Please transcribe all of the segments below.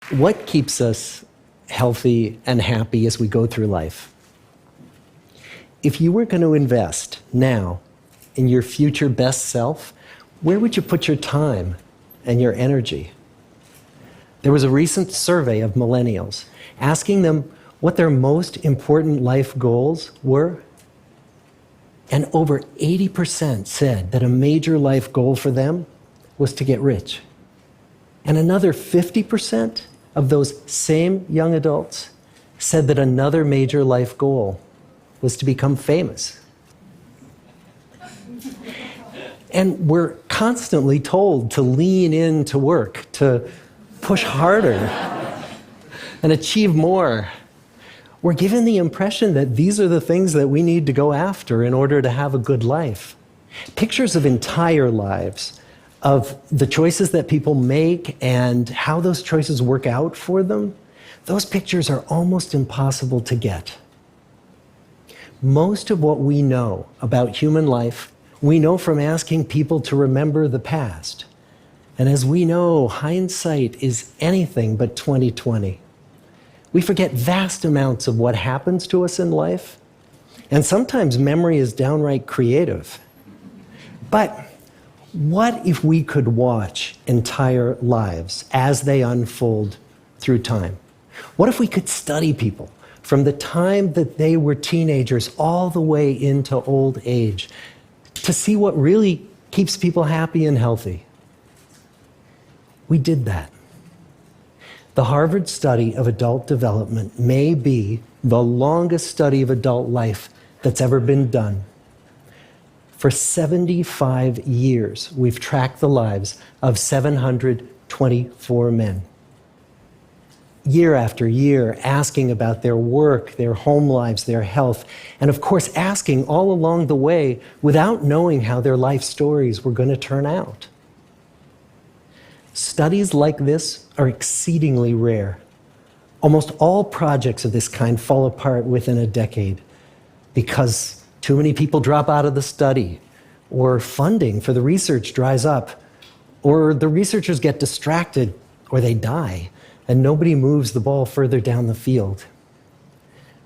What keeps us healthy and happy as we go through life? If you were going to invest now in your future best self, where would you put your time and your energy? There was a recent survey of millennials asking them what their most important life goals were. And over 80% said that a major life goal for them was to get rich. And another 50% of those same young adults said that another major life goal was to become famous. And we're constantly told to lean into work, to push harder and achieve more. We're given the impression that these are the things that we need to go after in order to have a good life. Pictures of entire lives, of the choices that people make and how those choices work out for them, those pictures are almost impossible to get. Most of what we know about human life, we know from asking people to remember the past. And as we know, hindsight is anything but 20/20. We forget vast amounts of what happens to us in life, and sometimes memory is downright creative. But what if we could watch entire lives as they unfold through time? What if we could study people from the time that they were teenagers all the way into old age to see what really keeps people happy and healthy? We did that. The Harvard study of adult development may be the longest study of adult life that's ever been done. For 75 years, we've tracked the lives of 724 men. Year after year, asking about their work, their home lives, their health, and of course, asking all along the way without knowing how their life stories were going to turn out. Studies like this are exceedingly rare. Almost all projects of this kind fall apart within a decade because too many people drop out of the study, or funding for the research dries up, or the researchers get distracted, or they die, and nobody moves the ball further down the field.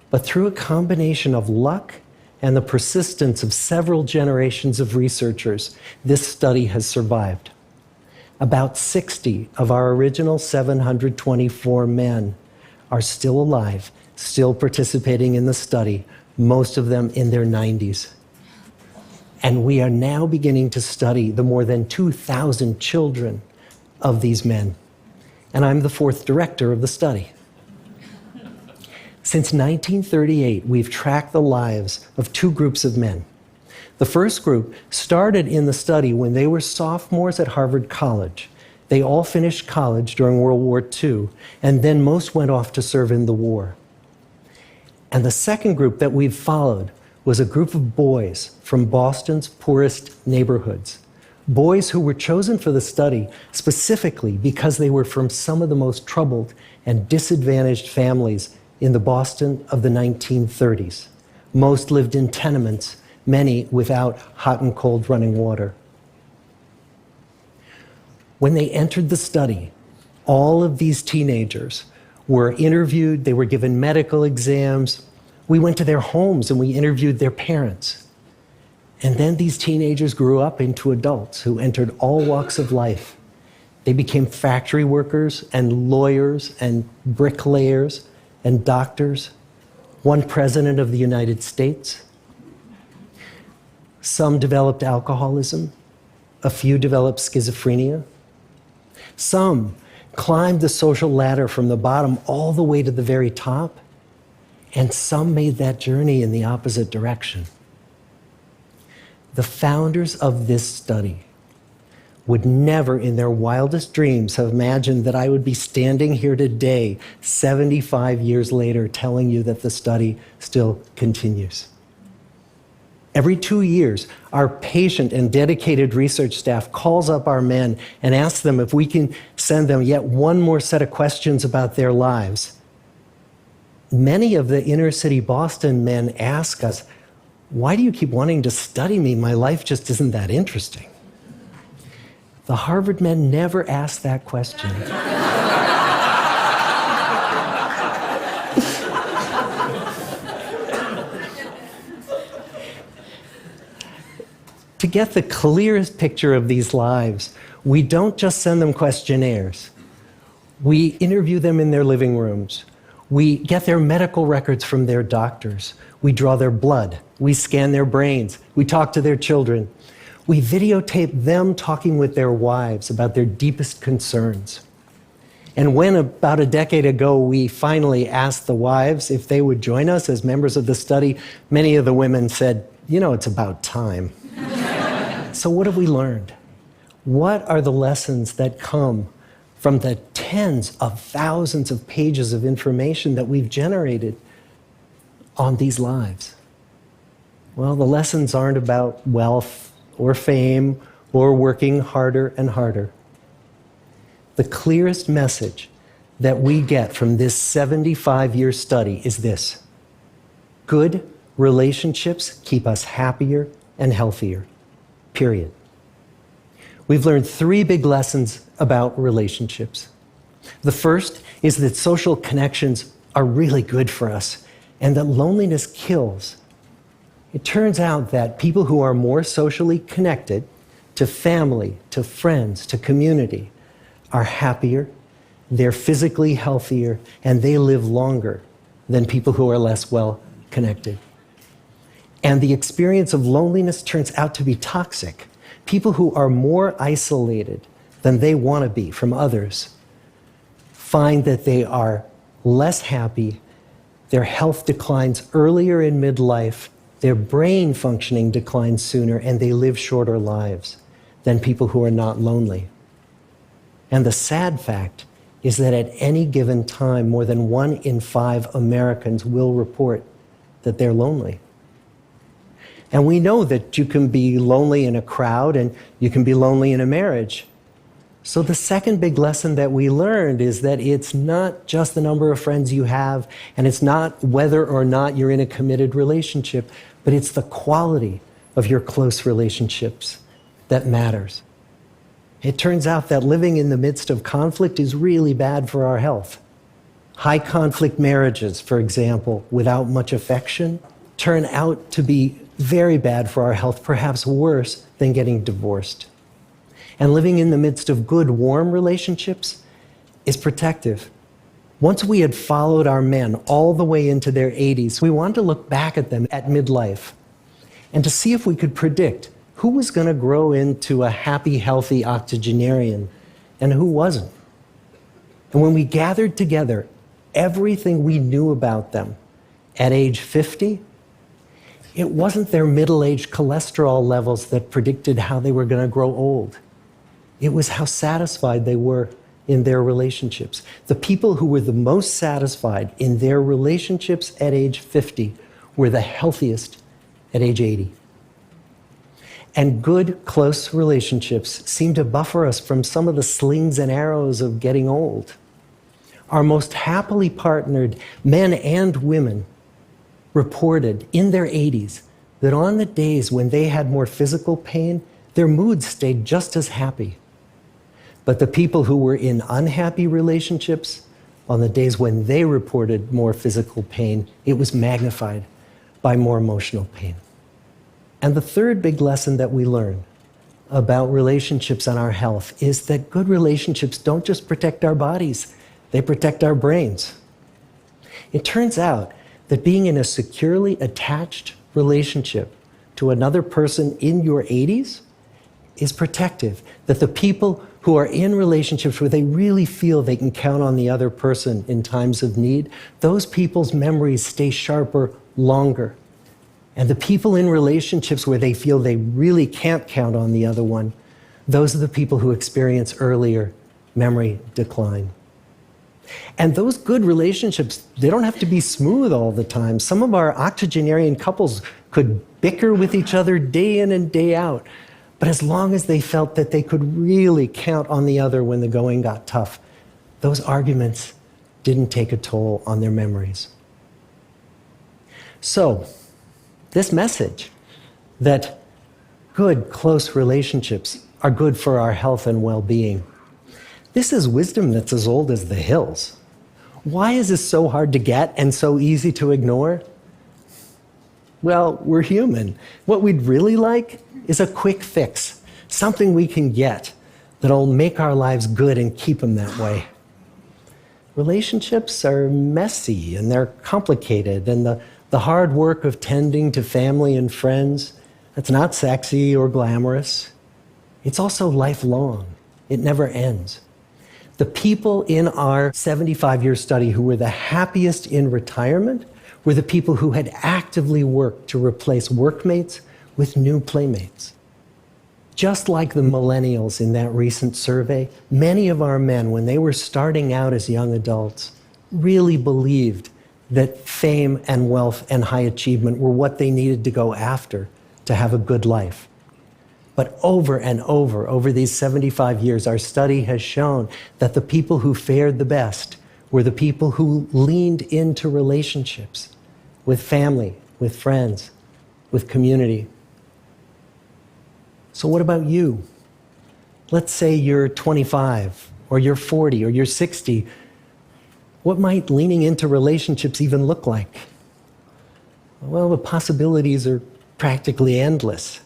But through a combination of luck and the persistence of several generations of researchers, this study has survived. About 60 of our original 724 men are still alive, still participating in the study, most of them in their 90s. And we are now beginning to study the more than 2,000 children of these men. And I'm the fourth director of the study. Since 1938, we've tracked the lives of two groups of men. The first group started in the study when they were sophomores at Harvard College. They all finished college during World War II, and then most went off to serve in the war. And the second group that we've followed was a group of boys from Boston's poorest neighborhoods. Boys who were chosen for the study specifically because they were from some of the most troubled and disadvantaged families in the Boston of the 1930s. Most lived in tenements, many without hot and cold running water. When they entered the study, all of these teenagers were interviewed, they were given medical exams. We went to their homes and we interviewed their parents. And then these teenagers grew up into adults who entered all walks of life. They became factory workers and lawyers and bricklayers and doctors, one president of the United States. Some developed alcoholism, a few developed schizophrenia. Some climbed the social ladder from the bottom all the way to the very top, and some made that journey in the opposite direction. The founders of this study would never in their wildest dreams have imagined that I would be standing here today, 75 years later, telling you that the study still continues. Every 2 years, our patient and dedicated research staff calls up our men and asks them if we can send them yet one more set of questions about their lives. Many of the inner city Boston men ask us, "Why do you keep wanting to study me? My life just isn't that interesting." The Harvard men never asked that question. To get the clearest picture of these lives, we don't just send them questionnaires. We interview them in their living rooms. We get their medical records from their doctors. We draw their blood. We scan their brains. We talk to their children. We videotape them talking with their wives about their deepest concerns. And when, about a decade ago, we finally asked the wives if they would join us as members of the study, many of the women said, "You know, it's about time." So what have we learned? What are the lessons that come from the tens of thousands of pages of information that we've generated on these lives? Well, the lessons aren't about wealth or fame or working harder and harder. The clearest message that we get from this 75-year study is this: good relationships keep us happier and healthier, period. We've learned 3 big lessons about relationships. The first is that social connections are really good for us and that loneliness kills. It turns out that people who are more socially connected to family, to friends, to community, are happier, they're physically healthier, and they live longer than people who are less well connected. And the experience of loneliness turns out to be toxic. People who are more isolated than they want to be from others find that they are less happy, their health declines earlier in midlife, their brain functioning declines sooner, and they live shorter lives than people who are not lonely. And the sad fact is that at any given time, more than 1 in 5 Americans will report that they're lonely. And we know that you can be lonely in a crowd and you can be lonely in a marriage. So the second big lesson that we learned is that it's not just the number of friends you have, and it's not whether or not you're in a committed relationship, but it's the quality of your close relationships that matters. It turns out that living in the midst of conflict is really bad for our health. High conflict marriages, for example, without much affection, turn out to be very bad for our health, perhaps worse than getting divorced. And living in the midst of good, warm relationships is protective. Once we had followed our men all the way into their 80s, we wanted to look back at them at midlife and to see if we could predict who was going to grow into a happy, healthy octogenarian and who wasn't. And when we gathered together everything we knew about them at age 50, it wasn't their middle-aged cholesterol levels that predicted how they were going to grow old. It was how satisfied they were in their relationships. The people who were the most satisfied in their relationships at age 50 were the healthiest at age 80. And good, close relationships seem to buffer us from some of the slings and arrows of getting old. Our most happily partnered men and women reported in their 80s that on the days when they had more physical pain, their moods stayed just as happy. But the people who were in unhappy relationships, on the days when they reported more physical pain, it was magnified by more emotional pain. And the third big lesson that we learn about relationships and our health is that good relationships don't just protect our bodies, they protect our brains. It turns out that being in a securely attached relationship to another person in your 80s is protective. That the people who are in relationships where they really feel they can count on the other person in times of need, those people's memories stay sharper longer. And the people in relationships where they feel they really can't count on the other one, those are the people who experience earlier memory decline. And those good relationships, they don't have to be smooth all the time. Some of our octogenarian couples could bicker with each other day in and day out. But as long as they felt that they could really count on the other when the going got tough, those arguments didn't take a toll on their memories. So, this message that good, close relationships are good for our health and well-being, this is wisdom that's as old as the hills. Why is this so hard to get and so easy to ignore? Well, we're human. What we'd really like is a quick fix, something we can get that'll make our lives good and keep them that way. Relationships are messy and they're complicated, and the hard work of tending to family and friends, that's not sexy or glamorous. It's also lifelong. It never ends. The people in our 75-year study who were the happiest in retirement were the people who had actively worked to replace workmates with new playmates. Just like the millennials in that recent survey, many of our men, when they were starting out as young adults, really believed that fame and wealth and high achievement were what they needed to go after to have a good life. But over and over these 75 years, our study has shown that the people who fared the best were the people who leaned into relationships with family, with friends, with community. So what about you? Let's say you're 25, or you're 40, or you're 60. What might leaning into relationships even look like? Well, the possibilities are practically endless.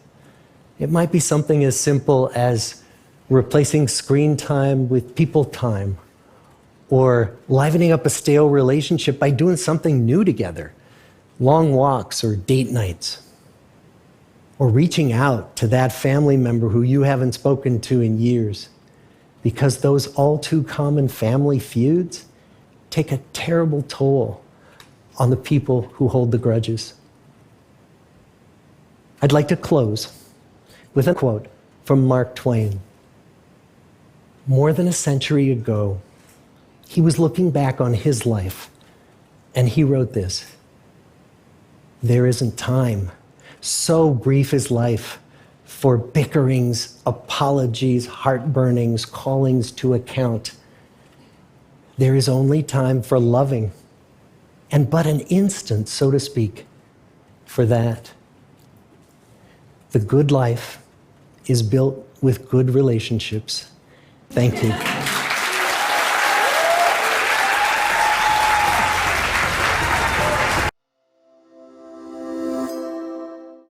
It might be something as simple as replacing screen time with people time, or livening up a stale relationship by doing something new together, long walks or date nights, or reaching out to that family member who you haven't spoken to in years, because those all too common family feuds take a terrible toll on the people who hold the grudges. I'd like to close with a quote from Mark Twain. More than a century ago, he was looking back on his life, and he wrote this: "There isn't time, so brief is life, for bickerings, apologies, heartburnings, callings to account. There is only time for loving, and but an instant, so to speak, for that." The good life is built with good relationships. Thank you.